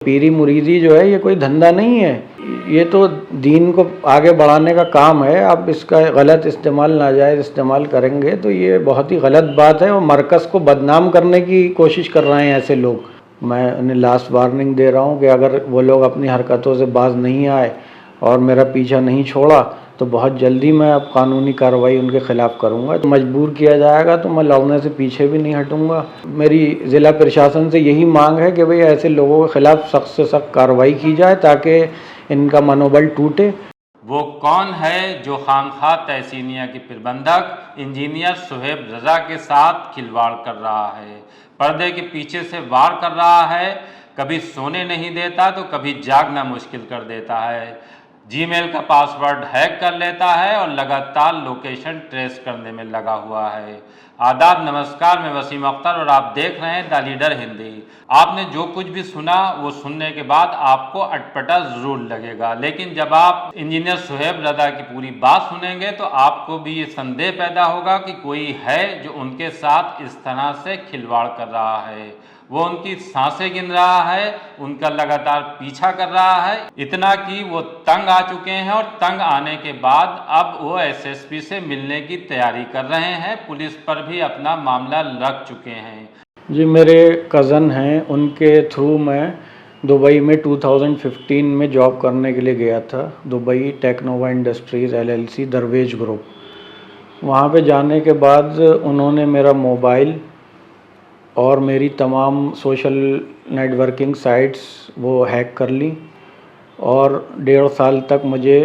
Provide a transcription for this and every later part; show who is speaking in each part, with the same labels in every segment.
Speaker 1: पीरी मुरीदी जो है ये कोई धंधा नहीं है, ये तो दीन को आगे बढ़ाने का काम है। आप इसका गलत इस्तेमाल, नाजायज़ इस्तेमाल करेंगे तो ये बहुत ही गलत बात है और मरकज़ को बदनाम करने की कोशिश कर रहे हैं ऐसे लोग। मैं उन्हें लास्ट वार्निंग दे रहा हूँ कि अगर वो लोग अपनी हरकतों से बाज नहीं आए और मेरा पीछा नहीं छोड़ा तो बहुत जल्दी मैं अब कानूनी कार्रवाई उनके ख़िलाफ़ करूँगा। तो मजबूर किया जाएगा तो मैं लड़ने से पीछे भी नहीं हटूँगा। मेरी ज़िला प्रशासन से यही मांग है कि भाई ऐसे लोगों के ख़िलाफ़ सख्त से सख्त कार्रवाई की जाए ताकि इनका मनोबल टूटे।
Speaker 2: वो कौन है जो खामखा तहसीनिया के प्रबंधक इंजीनियर सुहेब रजा के साथ खिलवाड़ कर रहा है, पर्दे के पीछे से वार कर रहा है, कभी सोने नहीं देता तो कभी जागना मुश्किल कर देता है, जीमेल का पासवर्ड हैक कर लेता है और लगातार लोकेशन ट्रेस करने में लगा हुआ है। आदाब, नमस्कार, मैं वसीम अख्तर और आप देख रहे हैं द लीडर हिंदी। आपने जो कुछ भी सुना वो सुनने के बाद आपको अटपटा ज़रूर लगेगा, लेकिन जब आप इंजीनियर सुहेब रजा की पूरी बात सुनेंगे तो आपको भी ये संदेह पैदा होगा कि कोई है जो उनके साथ इस तरह से खिलवाड़ कर रहा है। वो उनकी सांसें गिन रहा है, उनका लगातार पीछा कर रहा है, इतना कि वो तंग आ चुके हैं और तंग आने के बाद अब वो एसएसपी से मिलने की तैयारी कर रहे हैं, पुलिस पर भी अपना मामला रख चुके हैं।
Speaker 1: जी, मेरे कज़न हैं, उनके थ्रू मैं दुबई में 2015 में जॉब करने के लिए गया था। दुबई टेक्नोवा इंडस्ट्रीज़ एलएलसी दरवेज ग्रुप। वहाँ पे जाने के बाद उन्होंने मेरा मोबाइल और मेरी तमाम सोशल नेटवर्किंग साइट्स वो हैक कर ली और 1.5 साल तक मुझे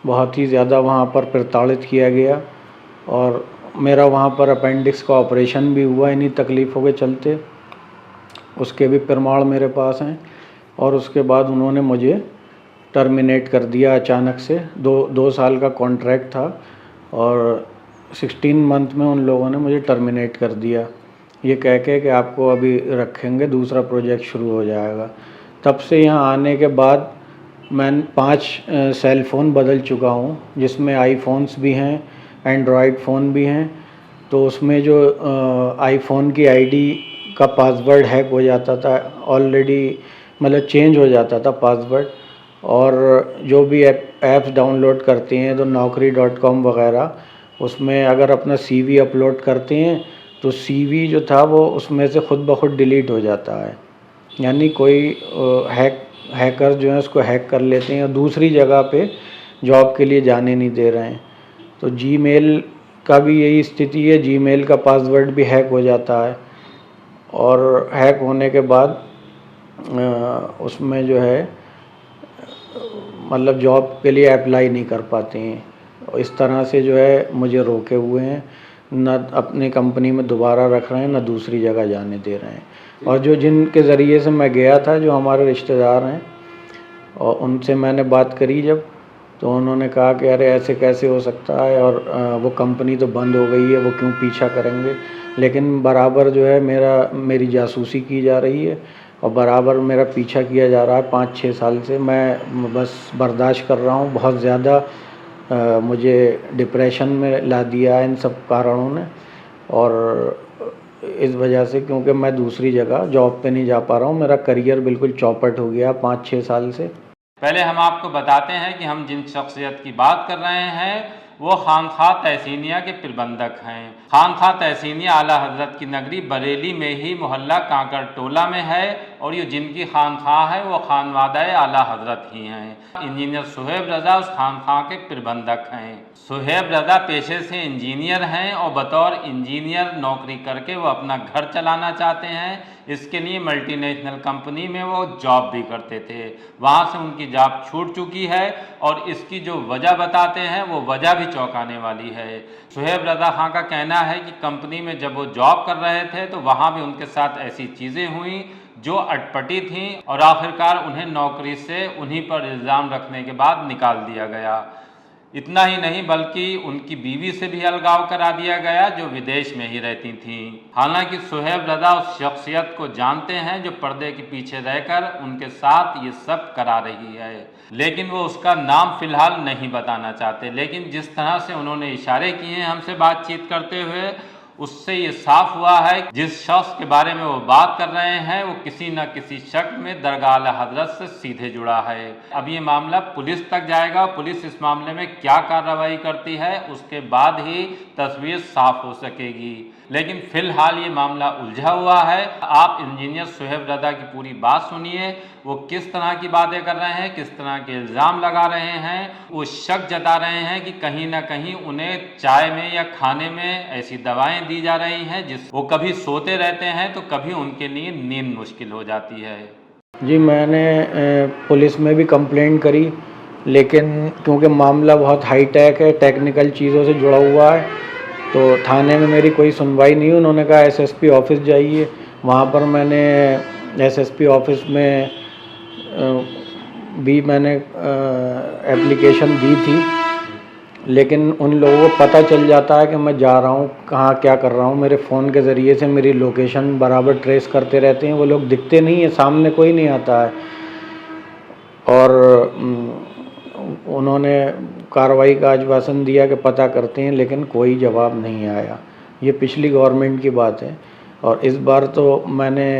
Speaker 1: बहुत ही ज़्यादा वहाँ पर प्रताड़ित किया गया और मेरा वहाँ पर अपेंडिक्स का ऑपरेशन भी हुआ इन्हीं तकलीफ़ों के चलते। उसके भी प्रमाण मेरे पास हैं। और उसके बाद उन्होंने मुझे टर्मिनेट कर दिया अचानक से। 2 साल का कॉन्ट्रैक्ट था और 16 मंथ में उन लोगों ने मुझे टर्मिनेट कर दिया, ये कह के कि आपको अभी रखेंगे, दूसरा प्रोजेक्ट शुरू हो जाएगा। तब से यहाँ आने के बाद मैं 5 सेल फ़ोन बदल चुका हूँ, जिसमें आईफ़ोन्स भी हैं, एंड्रॉयड फ़ोन भी हैं। तो उसमें जो आईफ़ोन की आईडी का पासवर्ड हैक हो जाता था ऑलरेडी, मतलब चेंज हो जाता था पासवर्ड। और जो भी ऐप्स डाउनलोड करते हैं तो naukri.com वगैरह, उसमें अगर अपना सीवी अपलोड करते हैं तो सीवी जो था वो उसमें से ख़ुद ब खुद डिलीट हो जाता है। यानी कोई हैकर जो है उसको हैक कर लेते हैं और दूसरी जगह पे जॉब के लिए जाने नहीं दे रहे हैं। तो जीमेल का भी यही स्थिति है, जीमेल का पासवर्ड भी हैक हो जाता है और हैक होने के बाद उसमें जो है मतलब जॉब के लिए अप्लाई नहीं कर पाते हैं। इस तरह से जो है मुझे रोके हुए हैं, न अपनी कंपनी में दोबारा रख रहे हैं, न दूसरी जगह जाने दे रहे हैं। और जो जिनके ज़रिए से मैं गया था, जो हमारे रिश्तेदार हैं, और उनसे मैंने बात करी जब, तो उन्होंने कहा कि अरे ऐसे कैसे हो सकता है और वो कंपनी तो बंद हो गई है, वो क्यों पीछा करेंगे। लेकिन बराबर जो है मेरी जासूसी की जा रही है और बराबर मेरा पीछा किया जा रहा है 5-6 साल से। मैं बस बर्दाश्त कर रहा हूँ। बहुत ज़्यादा मुझे डिप्रेशन में ला दिया है इन सब कारणों ने, और इस वजह से, क्योंकि मैं दूसरी जगह जॉब पे नहीं जा पा रहा हूँ। मेरा करियर बिल्कुल चौपट हो गया 5-6 साल से।
Speaker 2: पहले हम आपको बताते हैं कि हम जिन शख्सियत की बात कर रहे हैं वो खानखा तहसीनिया के प्रबंधक हैं। खानखा तहसीनिया आला हजरत की नगरी बरेली में ही मोहल्ला कांकर टोला में है और ये जिनकी खानखा है वो खानवादा आला हजरत ही हैं। इंजीनियर सुहेब रजा उस खानखा के प्रबंधक हैं। सुहेब रजा पेशे से इंजीनियर हैं और बतौर इंजीनियर नौकरी करके वो अपना घर चलाना चाहते हैं। इसके लिए मल्टीनेशनल कंपनी में वो जॉब भी करते थे, वहाँ से उनकी जॉब छूट चुकी है और इसकी जो वजह बताते हैं वो वजह भी चौंकाने वाली है। सुहेब रजा खां का कहना है कि कंपनी में जब वो जॉब कर रहे थे तो वहाँ भी उनके साथ ऐसी चीज़ें हुई जो अटपटी थीं और आखिरकार उन्हें नौकरी से उन्हीं पर इल्ज़ाम रखने के बाद निकाल दिया गया। इतना ही नहीं बल्कि उनकी बीवी से भी अलगाव करा दिया गया जो विदेश में ही रहती थीं। हालांकि सुहेब रजा उस शख्सियत को जानते हैं जो पर्दे के पीछे रहकर उनके साथ ये सब करा रही है, लेकिन वो उसका नाम फिलहाल नहीं बताना चाहते। लेकिन जिस तरह से उन्होंने इशारे किए हैं हमसे बातचीत करते हुए, उससे ये साफ हुआ है कि जिस शख्स के बारे में वो बात कर रहे हैं वो किसी न किसी शक्ल में दरगाह आला हजरत से सीधे जुड़ा है। अब ये मामला पुलिस तक जाएगा, पुलिस इस मामले में क्या कार्रवाई करती है उसके बाद ही तस्वीर साफ हो सकेगी। लेकिन फिलहाल ये मामला उलझा हुआ है। आप इंजीनियर सुहेब रजा की पूरी बात सुनिए, वो किस तरह की बातें कर रहे हैं, किस तरह के इल्ज़ाम लगा रहे हैं। वो शक जता रहे हैं कि कहीं ना कहीं उन्हें चाय में या खाने में ऐसी दवाएं दी जा रही हैं जिस वो कभी सोते रहते हैं तो कभी उनके लिए नींद मुश्किल हो जाती है।
Speaker 1: जी, मैंने पुलिस में भी कंप्लेंट करी, लेकिन क्योंकि मामला बहुत हाई टेक है, टेक्निकल चीज़ों से जुड़ा हुआ है, तो थाने में मेरी कोई सुनवाई नहीं हुई। उन्होंने कहा एसएसपी ऑफिस जाइए। वहाँ पर मैंने एसएसपी ऑफिस में भी मैंने एप्लीकेशन दी थी, लेकिन उन लोगों को पता चल जाता है कि मैं जा रहा हूँ कहाँ क्या कर रहा हूँ। मेरे फ़ोन के ज़रिए से मेरी लोकेशन बराबर ट्रेस करते रहते हैं। वो लोग दिखते नहीं हैं, सामने कोई नहीं आता है। और उन्होंने कार्रवाई का आश्वासन दिया कि पता करते हैं, लेकिन कोई जवाब नहीं आया। ये पिछली गवर्नमेंट की बात है। और इस बार तो मैंने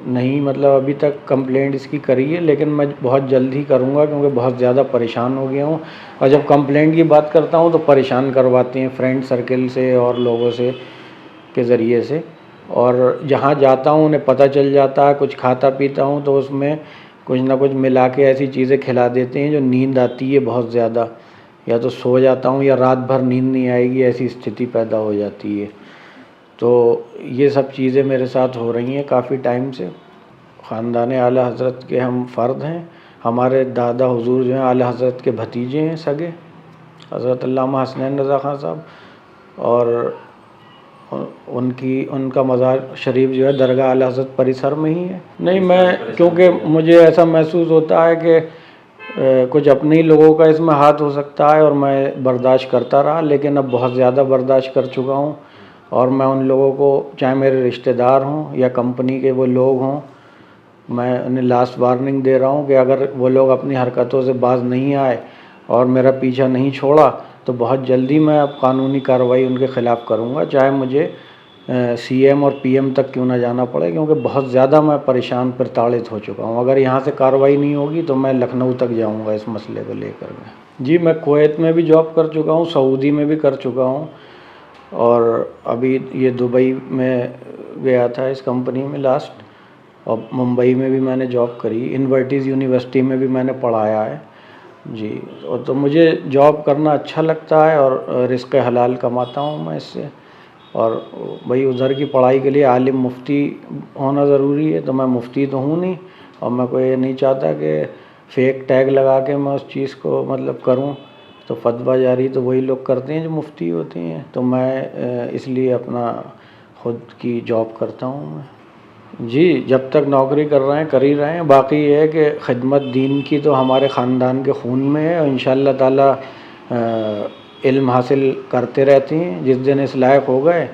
Speaker 1: नहीं, मतलब अभी तक कंप्लेंट इसकी करी है, लेकिन मैं बहुत जल्द ही करूँगा क्योंकि बहुत ज़्यादा परेशान हो गया हूँ। और जब कंप्लेंट की बात करता हूँ तो परेशान करवाते हैं फ्रेंड सर्किल से और लोगों से के ज़रिए से। और जहाँ जाता हूँ उन्हें पता चल जाता है, कुछ खाता पीता हूँ तो उसमें कुछ ना कुछ मिला के ऐसी चीज़ें खिला देते हैं जो नींद आती है बहुत ज़्यादा, या तो सो जाता हूँ या रात भर नींद नहीं आएगी, ऐसी स्थिति पैदा हो जाती है। तो ये सब चीज़ें मेरे साथ हो रही हैं काफ़ी टाइम से। ख़ानदान आला हज़रत के हम फ़र्द हैं। हमारे दादा हुज़ूर जो हैं आला हज़रत के भतीजे हैं सगे, हज़रत अल्लामा हसनैन रज़ा ख़ान साहब, और उनका मज़ार शरीफ जो है दरगाह आला हज़रत परिसर में ही है। नहीं, मैं क्योंकि मुझे ऐसा महसूस होता है कि कुछ अपने ही लोगों का इसमें हाथ हो सकता है, और मैं बर्दाश्त करता रहा, लेकिन अब बहुत ज़्यादा बर्दाश्त कर चुका हूँ। और मैं उन लोगों को, चाहे मेरे रिश्तेदार हों या कंपनी के वो लोग हों, मैं उन्हें लास्ट वार्निंग दे रहा हूँ कि अगर वो लोग अपनी हरकतों से बाज नहीं आए और मेरा पीछा नहीं छोड़ा तो बहुत जल्दी मैं अब कानूनी कार्रवाई उनके ख़िलाफ़ करूँगा, चाहे मुझे सीएम और पीएम तक क्यों ना जाना पड़े, क्योंकि बहुत ज़्यादा मैं परेशान प्रताड़ित हो चुका हूँ। अगर यहाँ से कार्रवाई नहीं होगी तो मैं लखनऊ तक जाऊँगा इस मसले को लेकर के। जी, मैं कुवैत में भी जॉब कर चुका हूँ, सऊदी में भी कर चुका हूँ, और अभी ये दुबई में गया था इस कंपनी में लास्ट, और मुंबई में भी मैंने जॉब करी, इन्वर्टिस यूनिवर्सिटी में भी मैंने पढ़ाया है जी। और तो मुझे जॉब करना अच्छा लगता है और रिज़्क़ हलाल कमाता हूँ मैं इससे। और भाई उधर की पढ़ाई के लिए आलिम मुफ्ती होना ज़रूरी है, तो मैं मुफ्ती तो हूँ नहीं, और मैं कोई ये नहीं चाहता कि फ़ेक टैग लगा के मैं उस चीज़ को मतलब करूँ। तो फतवा जारी तो वही लोग करते हैं जो मुफ्ती होते हैं, तो मैं इसलिए अपना ख़ुद की जॉब करता हूँ मैं। जी, जब तक नौकरी कर रहे हैं कर ही रहे हैं। बाकी ये है कि खिदमत दीन की तो हमारे ख़ानदान के खून में है, और इंशाअल्लाह ताला इल्म हासिल करते रहते हैं। जिस दिन इस लायक हो गए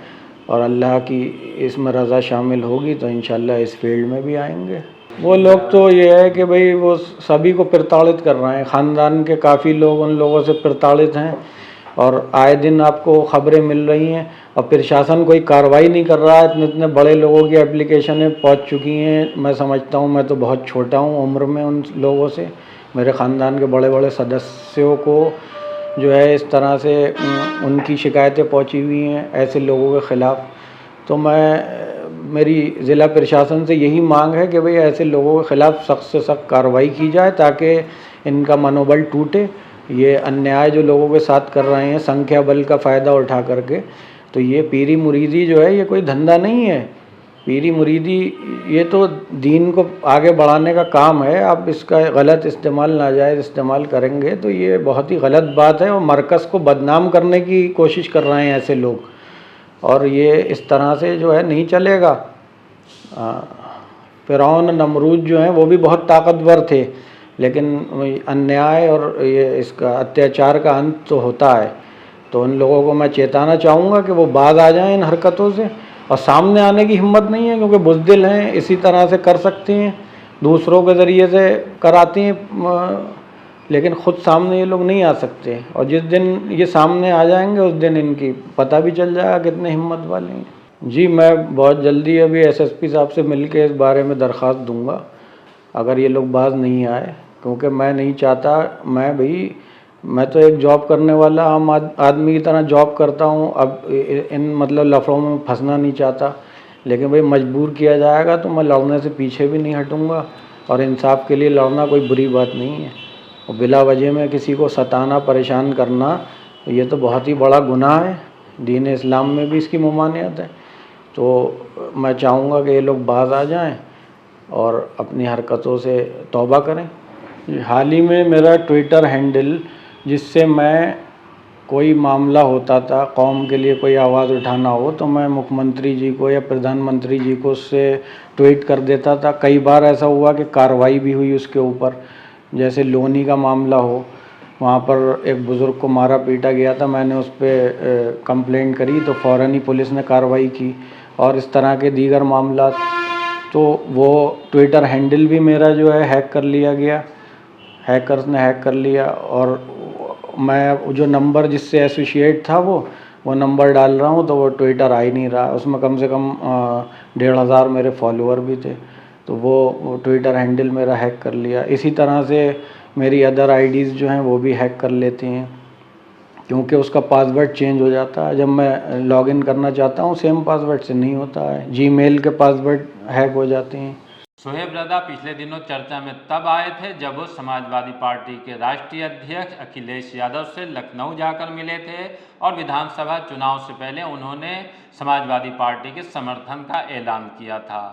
Speaker 1: और अल्लाह की इसमें रज़ा शामिल होगी तो इंशाअल्लाह इस फील्ड में भी आएंगे। वो लोग तो ये है कि भाई वो सभी को प्रताड़ित कर रहे हैं। ख़ानदान के काफ़ी लोग उन लोगों से प्रताड़ित हैं, और आए दिन आपको ख़बरें मिल रही हैं, और प्रशासन कोई कार्रवाई नहीं कर रहा है। इतने इतने बड़े लोगों की एप्लीकेशनें पहुंच चुकी हैं। मैं समझता हूं, मैं तो बहुत छोटा हूं उम्र में उन लोगों से। मेरे ख़ानदान के बड़े बड़े सदस्यों को जो है इस तरह से उनकी शिकायतें पहुंची हुई हैं ऐसे लोगों के ख़िलाफ़। तो मेरी ज़िला प्रशासन से यही मांग है कि भाई ऐसे लोगों के ख़िलाफ़ सख्त से सख्त कार्रवाई की जाए, ताकि इनका मनोबल टूटे। ये अन्याय जो लोगों के साथ कर रहे हैं संख्या बल का फ़ायदा उठा करके, तो ये पीरी मुरीदी जो है ये कोई धंधा नहीं है। पीरी मुरीदी ये तो दीन को आगे बढ़ाने का काम है। आप इसका गलत इस्तेमाल, नाजायज़ इस्तेमाल करेंगे तो ये बहुत ही गलत बात है, और मरकज़ को बदनाम करने की कोशिश कर रहे हैं ऐसे लोग, और ये इस तरह से जो है नहीं चलेगा। फ़िरौन नमरूद जो हैं वो भी बहुत ताकतवर थे, लेकिन अन्याय और ये इसका अत्याचार का अंत तो होता है। तो उन लोगों को मैं चेताना चाहूँगा कि वो बाज आ जाएं इन हरकतों से, और सामने आने की हिम्मत नहीं है क्योंकि बुज़दिल हैं, इसी तरह से कर सकते हैं, दूसरों के ज़रिए से कराते हैं लेकिन ख़ुद सामने ये लोग नहीं आ सकते, और जिस दिन ये सामने आ जाएंगे उस दिन इनकी पता भी चल जाएगा कितने हिम्मत वाले हैं। जी, मैं बहुत जल्दी अभी एसएसपी साहब से मिल के इस बारे में दरख्वास्त दूंगा अगर ये लोग बाज नहीं आए, क्योंकि मैं नहीं चाहता, मैं तो एक जॉब करने वाला आम आदमी की तरह जॉब करता हूँ। अब इन मतलब लफड़ों में फंसना नहीं चाहता, लेकिन भाई मजबूर किया जाएगा तो मैं लड़ने से पीछे भी नहीं हटूँगा, और इंसाफ के लिए लड़ना कोई बुरी बात नहीं है। और बिला वजह में किसी को सताना, परेशान करना, ये तो बहुत ही बड़ा गुनाह है। दीन इस्लाम में भी इसकी ममानियत है। तो मैं चाहूँगा कि ये लोग बाज आ जाएं और अपनी हरकतों से तौबा करें। हाल ही में मेरा ट्विटर हैंडल, जिससे मैं कोई मामला होता था, कौम के लिए कोई आवाज़ उठाना हो, तो मैं मुख्यमंत्री जी को या प्रधानमंत्री जी को उससे ट्वीट कर देता था। कई बार ऐसा हुआ कि कार्रवाई भी हुई उसके ऊपर, जैसे लोनी का मामला हो, वहाँ पर एक बुज़ुर्ग को मारा पीटा गया था, मैंने उस पर कंप्लेंट करी तो फ़ौरन ही पुलिस ने कार्रवाई की, और इस तरह के दीगर मामला। तो वो ट्विटर हैंडल भी मेरा जो है हैक कर लिया गया, हैकर्स ने हैक कर लिया, और मैं जो नंबर जिससे एसोसिएट था वो नंबर डाल रहा हूँ तो वो ट्विटर आ ही नहीं रहा। उसमें कम से कम 1500 मेरे फॉलोअर भी थे, तो वो ट्विटर हैंडल मेरा हैक कर लिया। इसी तरह से मेरी अदर आईडीज़ जो हैं वो भी हैक कर लेती हैं, क्योंकि उसका पासवर्ड चेंज हो जाता है। जब मैं लॉगिन करना चाहता हूँ सेम पासवर्ड से नहीं होता है, जीमेल के पासवर्ड हैक हो जाते हैं।
Speaker 2: शोएब रज़ा पिछले दिनों चर्चा में तब आए थे जब वो समाजवादी पार्टी के राष्ट्रीय अध्यक्ष अखिलेश यादव से लखनऊ जाकर मिले थे, और विधानसभा चुनाव से पहले उन्होंने समाजवादी पार्टी के समर्थन का ऐलान किया था।